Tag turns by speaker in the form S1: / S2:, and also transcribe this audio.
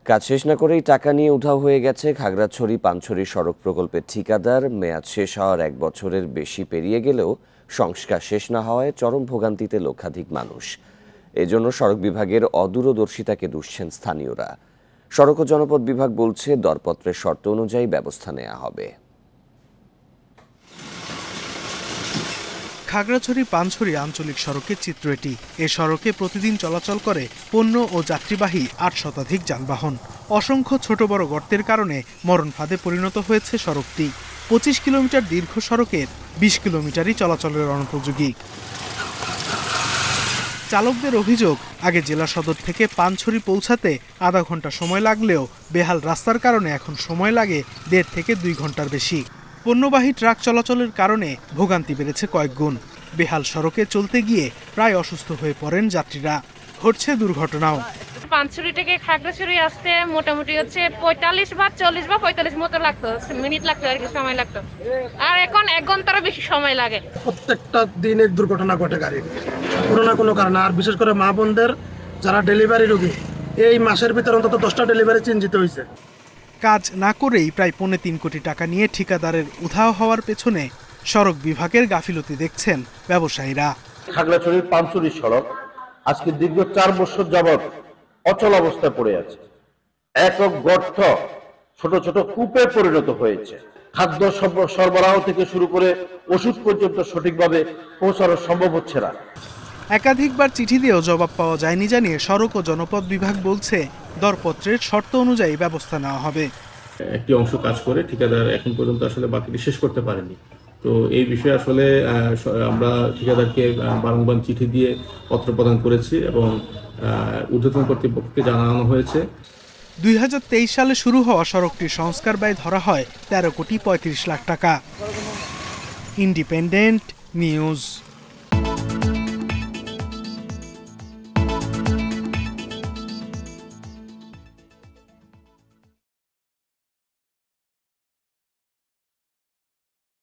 S1: কাজ শেষ না করেই টাকা নিয়ে উধাও হয়ে গেছে খাগড়াছড়ি-পানছড়ি সড়ক প্রকল্পের ঠিকাদার। মেয়াদ শেষ হওয়ার 1 বছরের বেশি পেরিয়ে গেলেও সংস্কার শেষ না হওয়ায় চরম ভোগান্তিতে লক্ষাধিক মানুষ। এজন্য সড়ক বিভাগের অদূরদর্শিতাকে দুষছেন স্থানীয়রা। সড়ক ও জনপথ বিভাগ বলছে দরপত্রের শর্ত অনুযায়ী ব্যবস্থা নেওয়া হবে।
S2: খাগড়াছড়ি-পানছড়ি আঞ্চলিক সড়কের চিত্র এটি। এ সড়কে প্রতিদিন চলাচল করে পণ্য ও যাত্রীবাহী 8 শতাধিক যানবাহন। অসংখ্য ছোট বড় গর্তের কারণে মরণ ফাঁদে পরিণত হয়েছে সড়কটি। 25 কিলোমিটার দীর্ঘ সড়কের 20 কিলোমিটারই চলাচলের অনুপযোগী। চালকদের অভিযোগ, আগে জেলা সদর থেকে পানছড়ি পৌঁছাতে আধা ঘন্টা সময় লাগলেও বেহাল রাস্তার কারণে এখন সময় লাগে 1.5 থেকে 2 ঘন্টার বেশি। পণ্যবাহী ট্রাক চলাচলের কারণে ভোগান্তি বেড়েছে কয়েক গুণ। বেহাল সড়কে চলতে গিয়ে প্রায় অসুস্থ হয়ে পড়েন যাত্রীরা। ঘটছে দুর্ঘটনাও।
S3: পানছড়ি থেকে খাগড়াছড়ি আসতে মোটামুটি হচ্ছে 45 বা 40 বা 45 মতো লাগতো, মিনিট লাগতো আর কি, সময় লাগতো। আর এখন 1 ঘন্টারও বেশি সময় লাগে।
S4: প্রত্যেকটা দিনে দুর্ঘটনা ঘটে গাড়ির কোনো না কোনো কারণে। আর বিশেষ করে মা বোনদের যারা ডেলিভারি রোগী, এই মাসের ভিতরে অন্তত 10টা ডেলিভারি চিহ্নিত হয়েছে।
S2: কাজ না করেই প্রায় 3.25 কোটি টাকা নিয়ে ঠিকাদারের উধাও হওয়ার পেছনে সড়ক বিভাগের গাফিলতি দেখছেন ব্যবসায়ীরা।
S5: খাগড়াছড়ি-পানছড়ি সড়ক আজকে দীর্ঘ 4 বছর যাবৎ অচল অবস্থায় পড়ে আছে। একক গর্ত ছোট ছোট কূপে পরিণত হয়েছে। খাদ্য সরবরাহ থেকে শুরু করে ওষুধ পর্যন্ত সঠিকভাবে পৌঁছানো সম্ভব হচ্ছে না।
S2: একাধিকবার চিঠি দিয়েও জবাব পাওয়া যায়নি জানিয়ে সড়ক ও জনপথ বিভাগ বলছে দরপত্রের শর্ত অনুযায়ী ব্যবস্থা নেওয়া হবে।
S6: একটি অংশ কাজ করে ঠিকাদার এখন পর্যন্ত আসলে বাকিটি শেষ করতে পারেনি। তো এই বিষয়ে আসলে আমরা ঠিকাদারকে বারংবার চিঠি দিয়ে পত্র প্রদান করেছি এবং ঊর্ধ্বতন কর্তৃপক্ষকে জানানো হয়েছে।
S2: 2023 সালে শুরু হওয়া সড়কটির সংস্কার ব্যয় ধরা হয় 13 কোটি 35 লাখ টাকা। Independent news.